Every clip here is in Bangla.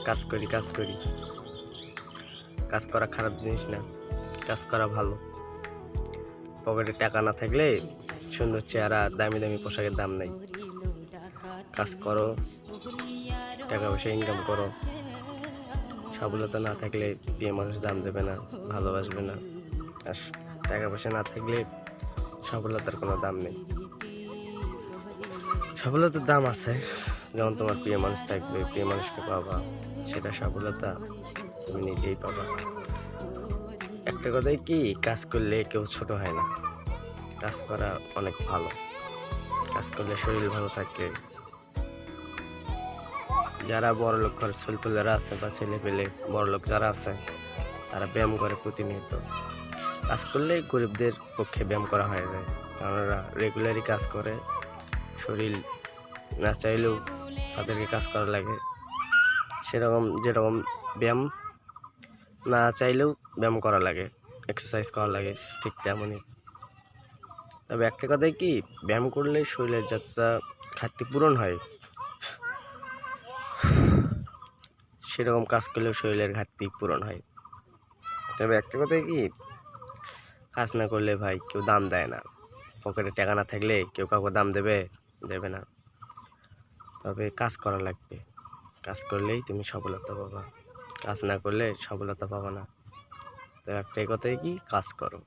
কাজ করি কাজ করা খারাপ জিনিস না, কাজ করা ভালো। পকেটে টাকা না থাকলে সুন্দর চেহারা, দামি দামি পোশাকের দাম নেই। কাজ করো, টাকা পয়সা ইনকাম করো। সফলতা না থাকলে প্রিয় মানুষ দাম দেবে না, ভালোবাসবে না। আর টাকা পয়সা না থাকলে সফলতার কোনো দাম নেই। সফলতার দাম আছে, যেমন তোমার প্রিয় মানুষ থাকবে, প্রিয় মানুষকে পাবা, সেটা সফলতা তুমি নিজেই পাবা। একটা কথাই কি, কাজ করলে কেউ ছোট হয় না। কাজ করা অনেক ভালো। কাজ করলে শরীর ভালো থাকে। যারা বড় লোক ছেলেপেলেরা আছে বা ছেলে পেলে বড় লোক যারা আছে, তারা ব্যায়াম করে প্রতিনিয়ত। কাজ করলে গরিবদের পক্ষে ব্যায়াম করা হয়ে যায়, কারণ ওরা রেগুলারই কাজ করে। শরীর না চাইলেও তাদেরকে কাজ করা লাগে। যেরকম ব্যায়াম না চাইলেও ব্যায়াম করা লাগে, এক্সারসাইজ করা লাগে, ঠিক তেমনই। তবে একটা কথাই কি, ব্যায়াম করলে শরীরের যতটা ঘাটতি পূরণ হয়, সেরকম কাজ করলেও শরীরের ঘাটতি পূরণ হয়। তবে একটা কথাই কি, কাজ না করলে ভাই কেউ দাম দেয় না। পকেটে টাকা না থাকলে কেউ কাউকে দাম দেবে না। তবে কাজ করা লাগবে। কাজ করলেই তুমি সফলতা পাবা, কাজ না করলে সফলতা পাবা না। তো একটাই কথাই কি, কাজ করো,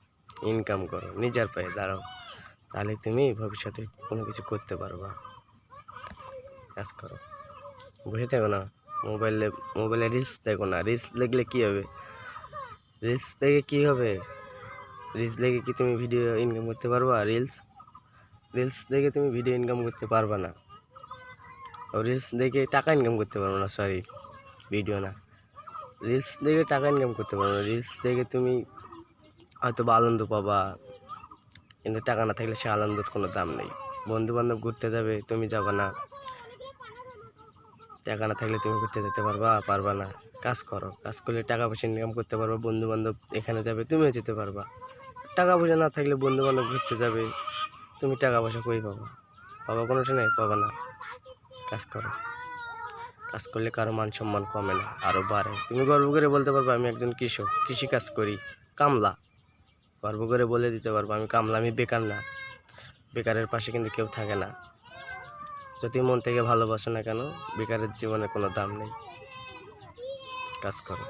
ইনকাম করো, নিজের পায়ে দাঁড়াও, তাহলে তুমি ভবিষ্যতে কোনো কিছু করতে পারবা। কাজ করো, বসে থাকো না, মোবাইলে রিলস দেখো না। রিলস দেখলে কি হবে? রিলস দেখে কি তুমি ভিডিও ইনকাম করতে পারবা? রিলস দেখে তুমি ভিডিও ইনকাম করতে পারবা না। রিলস দেখে টাকা ইনকাম করতে পারবো না, সরি, ভিডিও না, রিলস দেখে টাকা ইনকাম করতে পারবো না। রিলস দেখে তুমি হয়তো বা আনন্দ পাবা, কিন্তু টাকা না থাকলে সে আনন্দের কোনো দাম নেই। বন্ধু বান্ধব ঘুরতে যাবে, তুমি যাবা না। টাকা না থাকলে তুমি ঘুরতে যেতে পারবা না। কাজ করো, কাজ করলে টাকা পয়সা ইনকাম করতে পারবা। বন্ধু বান্ধব এখানে যাবে, তুমিও যেতে পারবা। টাকা পয়সা না থাকলে বন্ধু বান্ধব ঘুরতে যাবে, তুমি টাকা পয়সা কই পাবা কোনো নেই, পাবা না। কাজ করো, কাজ করলে কারো মান সম্মান কমে না, আরো বাড়ে। তুমি গর্ব করে বলতে পারবে আমি একজন কৃষক, কৃষি কাজ করি, কামলা। গর্ব করে বলে দিতে পারবো আমি কামলা, আমি বেকার না। বেকারের পাশে কিন্তু কেউ থাকে না। যদি মন থেকে ভালোবাসো না কেন, বেকারের জীবনে কোনো দাম নেই। কাজ করো।